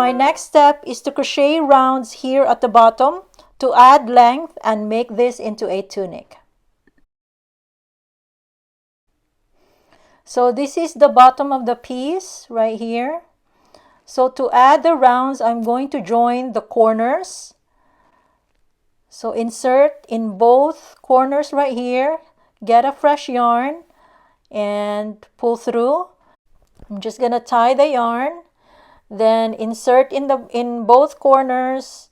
my next step is to crochet rounds here at the bottom to add length and make this into a tunic. So this is the bottom of the piece right here. So to add the rounds, I'm going to join the corners. So insert in both corners right here, get a fresh yarn and pull through. I'm just gonna tie the yarn, then insert in both corners,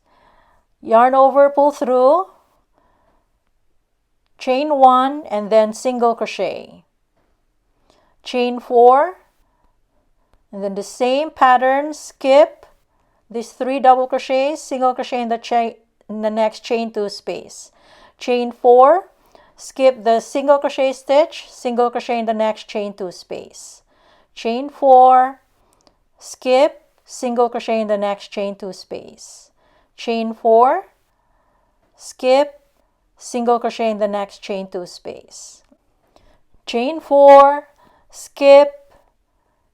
yarn over, pull through, chain 1 and then single crochet, chain 4, and then the same pattern, skip these 3 double crochets, single crochet in the next chain 2 space, chain 4, skip the single crochet stitch, single crochet in the next chain 2 space, chain 4, skip, single crochet in the next chain 2 space, chain 4, skip, single crochet in the next chain 2 space, chain 4, skip,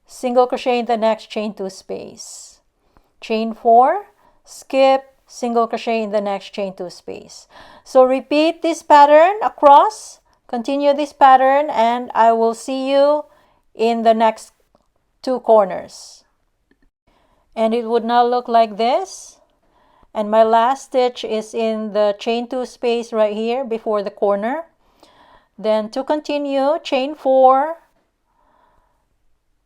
single crochet in the next chain 2 space, chain 4, skip, single crochet in the next chain 2 space. So repeat this pattern across, continue this pattern, and I will see you in the next 2 corners. And it would now look like this. And my last stitch is in the chain 2 space right here before the corner. Then to continue, chain 4,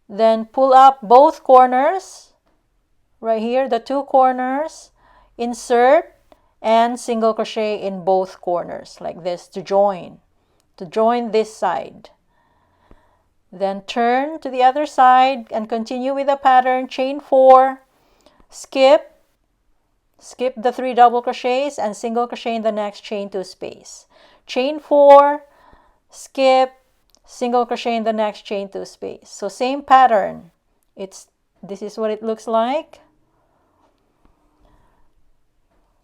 then pull up both corners right here, the 2 corners, insert and single crochet in both corners like this to join this side. Then turn to the other side and continue with the pattern, chain 4, skip the 3 double crochets and single crochet in the next chain 2 space, chain 4, skip, single crochet in the next chain 2 space. So same pattern. This is what it looks like.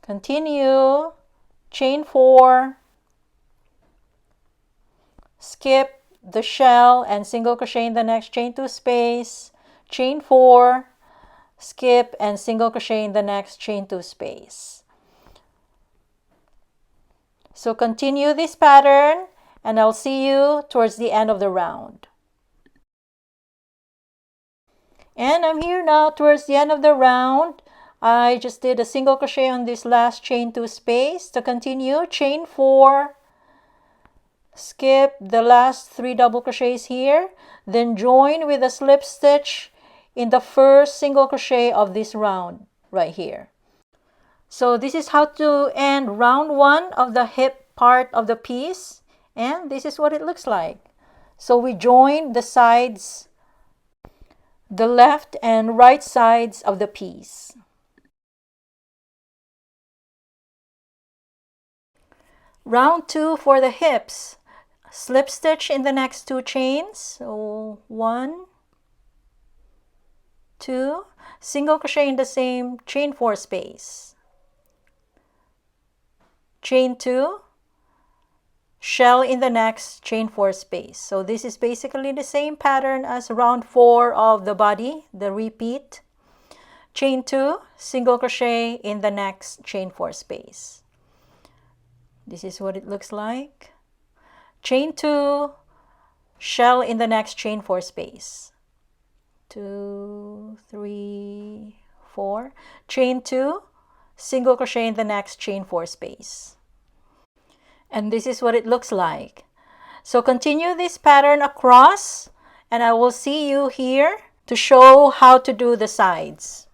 Continue, chain 4, skip the shell and single crochet in the next chain 2 space, chain 4, skip and single crochet in the next chain 2 space. So continue this pattern and I'll see you towards the end of the round. And I'm here now towards the end of the round. I just did a single crochet on this last chain 2 space. To continue, chain 4, skip the last 3 double crochets here, then join with a slip stitch in the first single crochet of this round right here. So this is how to end round 1 of the hip part of the piece, and this is what it looks like. So we joined the sides, the left and right sides of the piece. Round 2 for the hips. Slip stitch in the next 2 chains. So 1, 2, single crochet in the same chain 4 space. Chain 2, shell in the next chain 4 space. So this is basically the same pattern as round 4 of the body, the repeat. Chain 2, single crochet in the next chain 4 space. This is what it looks like. Chain 2, shell in the next chain 4 space. 2, 3, 4. Chain 2, single crochet in the next chain 4 space. And this is what it looks like. So continue this pattern across and I will see you here to show how to do the sides.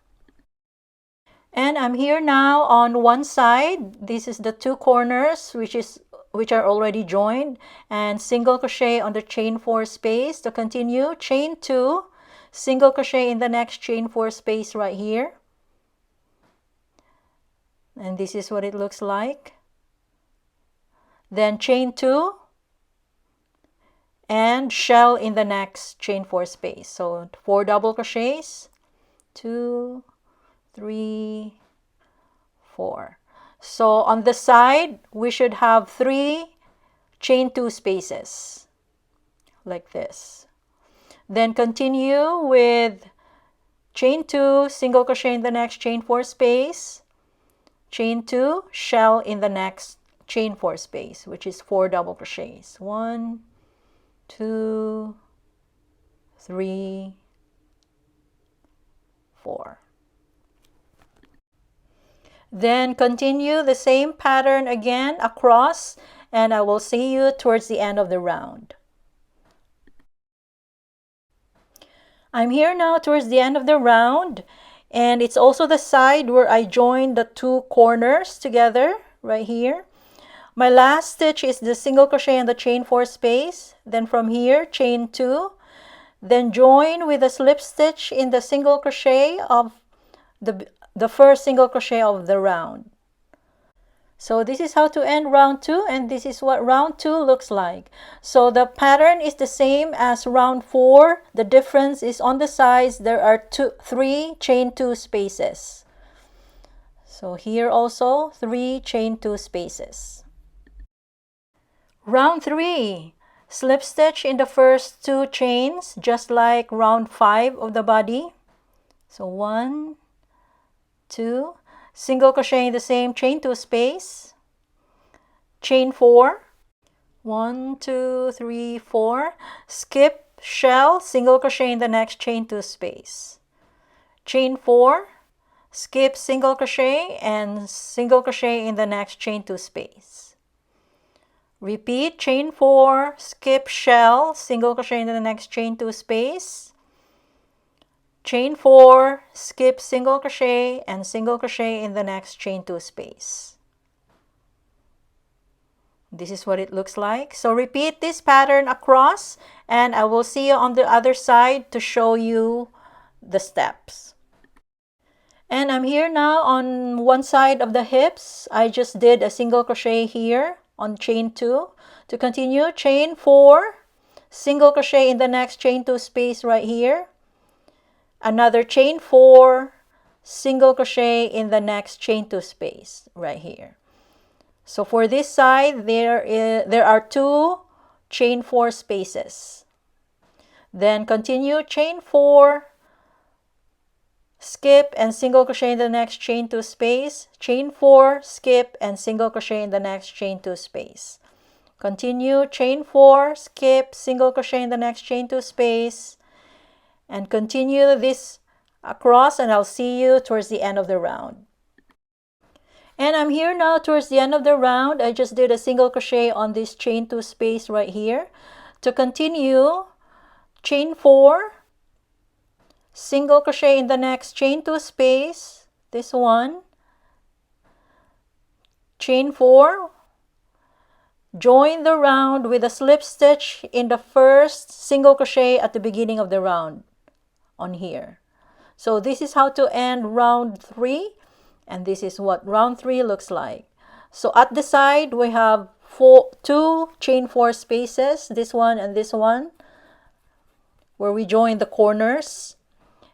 And I'm here now on one side. This is the 2 corners which are already joined, and single crochet on the chain 4 space. To continue, chain 2, single crochet in the next chain 4 space right here. And this is what it looks like. Then chain 2 and shell in the next chain 4 space. So 4 double crochets, 2, 3, 4. So on the side, we should have 3 chain 2 spaces like this. Then continue with chain 2, single crochet in the next, chain 4 space, chain 2, shell in the next, chain 4 space, which is 4 double crochets. 1, 2, 3, 4. Then continue the same pattern again across, and I will see you towards the end of the round. I'm here now towards the end of the round, and it's also the side where I joined the two corners together right here. My last stitch is the single crochet in the chain 4 space, then from here chain 2, then join with a slip stitch in the single crochet of the first single crochet of the round. So this is how to end round 2, and this is what round 2 looks like. So the pattern is the same as round 4. The difference is on the sides there are 3 chain 2 spaces. So here also 3 chain 2 spaces. Round 3, slip stitch in the first 2 chains just like round 5 of the body. So 1, 2, single crochet in the same chain 2 space, chain 4, 1, 2, 3, 4, skip, shell, single crochet in the next chain 2 space, chain 4, skip, single crochet, and single crochet in the next chain 2 space. Repeat, chain 4, skip, shell, single crochet in the next chain 2 space, chain 4, skip, single crochet, and single crochet in the next chain 2 space. This is what it looks like. So repeat this pattern across, and I will see you on the other side to show you the steps. And I'm here now on one side of the hips. I just did a single crochet here on chain 2. To continue, chain 4, single crochet in the next chain 2 space right here, another chain 4, single crochet in the next chain 2 space right here. So for this side there are 2 chain 4 spaces. Then continue, chain 4, skip, and single crochet in the next chain 2 space, chain 4, skip, and single crochet in the next chain 2 space. Continue, chain 4, skip, single crochet in the next chain 2 space, and continue this across, and I'll see you towards the end of the round. And I'm here now towards the end of the round. I just did a single crochet on this chain 2 space right here. To continue, chain 4, single crochet in the next chain 2 space, this one, chain 4, join the round with a slip stitch in the first single crochet at the beginning of the round on here. So this is how to end round 3, and this is what round 3 looks like. So at the side we have 2 chain 4 spaces, this one and this one, where we join the corners,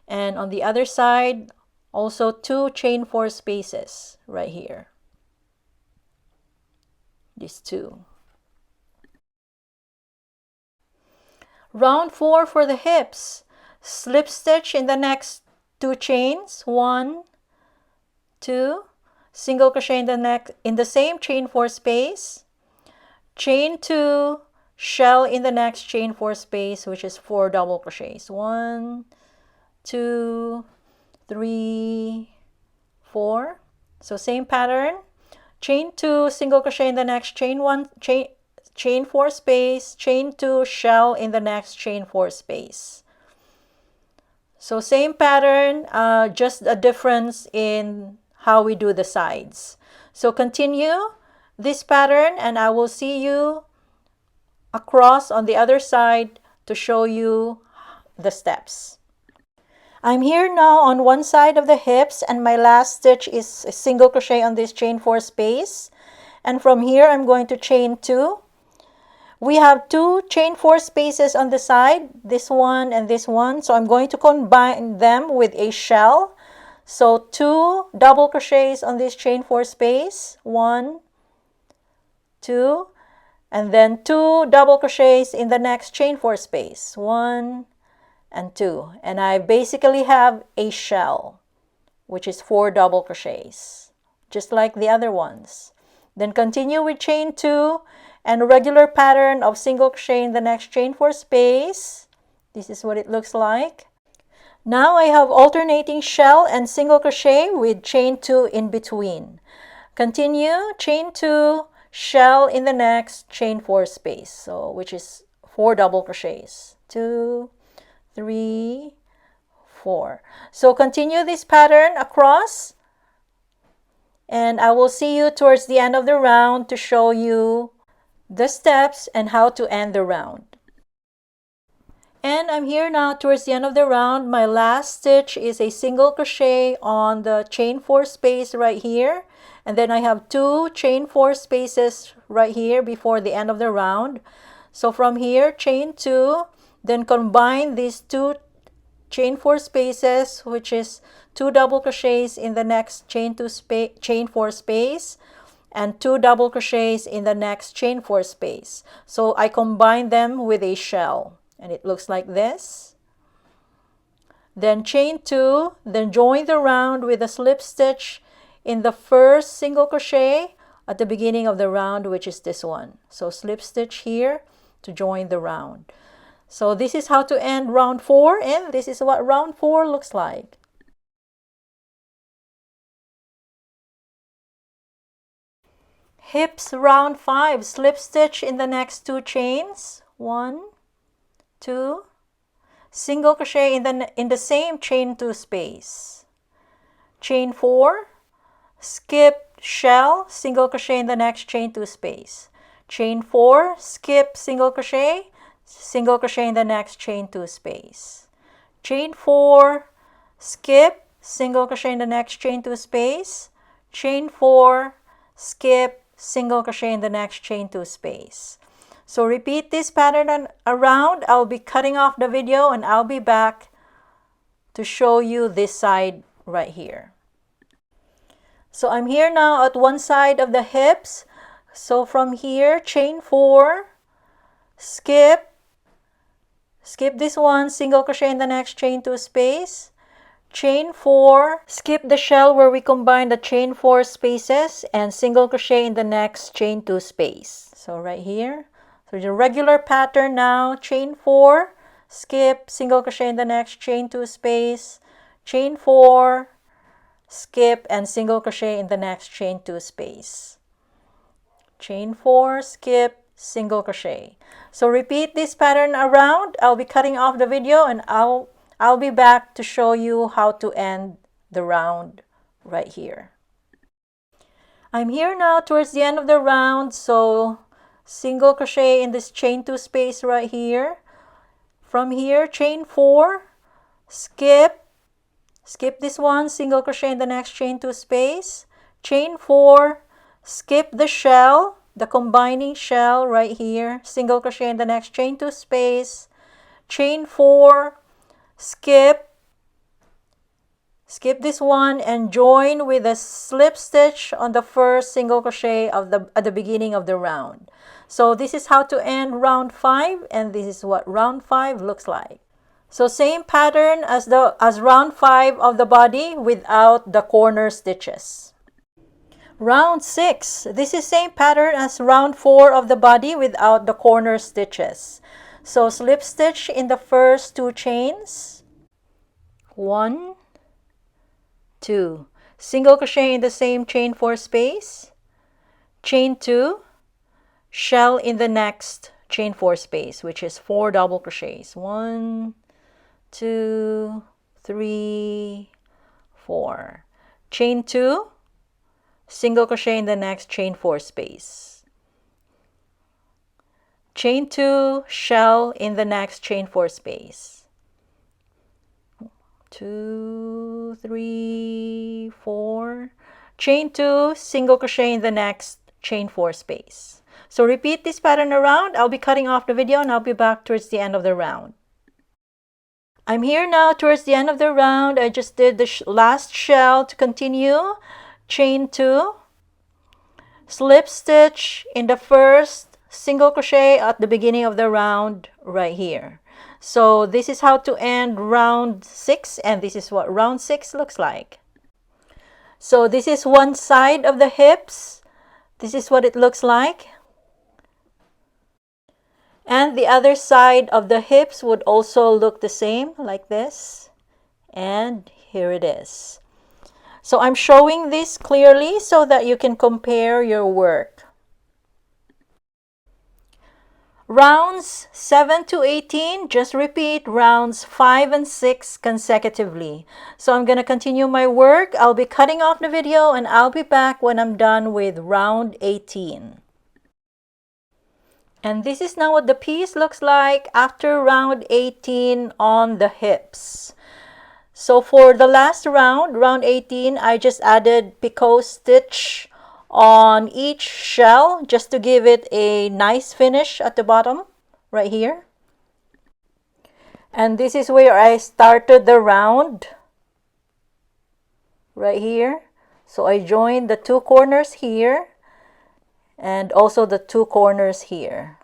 and on the other side also 2 chain 4 spaces right here, these 2. Round 4 for the hips, slip stitch in the next 2 chains, 1, 2, single crochet in the same chain 4 space, chain 2, shell in the next chain 4 space, which is 4 double crochets, 1, 2, 3, 4. So same pattern, chain 2, single crochet in the next chain 4 space, chain 2, shell in the next chain 4 space. So same pattern, just a difference in how we do the sides. So continue this pattern, and I will see you across on the other side to show you the steps. I'm here now on one side of the hips, and my last stitch is a single crochet on this chain 4 space, and from here I'm going to chain 2. We have 2 chain 4 spaces on the side, this one and this one, so I'm going to combine them with a shell. So 2 double crochets on this chain 4 space, 1, 2, and then 2 double crochets in the next chain 4 space, 1, and 2, and I basically have a shell, which is 4 double crochets, just like the other ones. Then continue with chain 2 and a regular pattern of single crochet in the next chain 4 space. This is what it looks like. Now I have alternating shell and single crochet with chain 2 in between. Continue chain 2, shell in the next chain 4 space, so which is 4 double crochets. 2, 3, 4. So continue this pattern across, and I will see you towards the end of the round to show you the steps and how to end the round. And I'm here now towards the end of the round. My last stitch is a single crochet on the chain 4 space right here, and then I have 2 chain 4 spaces right here before the end of the round. So from here, chain 2, then combine these 2 chain 4 spaces, which is 2 double crochets in the next chain 4 space, and 2 double crochets in the next chain 4 space. So I combine them with a shell, and it looks like this. Then chain 2, then join the round with a slip stitch in the first single crochet at the beginning of the round, which is this one. So slip stitch here to join the round. So this is how to end round 4, and this is what round 4 looks like. Hips round 5, slip stitch in the next 2 chains. 1, 2, single crochet in the same chain 2 space. Chain 4, skip shell, single crochet in the next chain 2 space. Chain 4, skip single crochet in the next chain 2 space. Chain 4, skip single crochet in the next chain 2 space. Chain 4, skip single crochet in the next chain 2 space. So repeat this pattern around. I'll be cutting off the video and I'll be back to show you this side right here. So I'm here now at one side of the hips. So from here, chain 4, skip this one, single crochet in the next chain 2 space. Chain 4, skip the shell where we combine the chain 4 spaces, and single crochet in the next chain 2 space. So right here, so the regular pattern now, chain 4, skip, single crochet in the next chain 2 space, chain 4, skip, and single crochet in the next chain 2 space. Chain 4, skip, single crochet. So repeat this pattern around. I'll be cutting off the video and I'll be back to show you how to end the round right here. I'm here now towards the end of the round, so single crochet in this chain 2 space right here. From here, chain 4, skip this one, single crochet in the next chain 2 space. Chain 4, skip the shell, the combining shell right here, single crochet in the next chain 2 space. Chain 4, skip this one and join with a slip stitch on the first single crochet at the beginning of the round. So this is how to end round 5, and this is what round 5 looks like. So same pattern as round 5 of the body without the corner stitches. Round 6, this is same pattern as round 4 of the body without the corner stitches. So slip stitch in the first 2 chains. 1, 2. Single crochet in the same chain 4 space. Chain 2. Shell in the next chain 4 space, which is 4 double crochets. 1, 2, 3, 4. Chain 2. Single crochet in the next chain 4 space. Chain 2, shell in the next chain 4 space. 2, 3, 4. Chain 2, single crochet in the next chain 4 space. So repeat this pattern around. I'll be cutting off the video and I'll be back towards the end of the round. I'm here now towards the end of the round. I just did the last shell to continue. Chain 2, slip stitch in the first single crochet at the beginning of the round right here. So this is how to end round 6, and this is what round 6 looks like. So this is one side of the hips. This is what it looks like. And the other side of the hips would also look the same, like this. And here it is. So I'm showing this clearly so that you can compare your work. Rounds 7 to 18, just repeat rounds 5 and 6 consecutively. So I'm going to continue my work. I'll be cutting off the video and I'll be back when I'm done with round 18. And this is now what the piece looks like after round 18 on the hips. So for the last round, round 18, I just added picot stitch on each shell just to give it a nice finish at the bottom right here. And this is where I started the round right here. So I joined the two corners here and also the two corners here.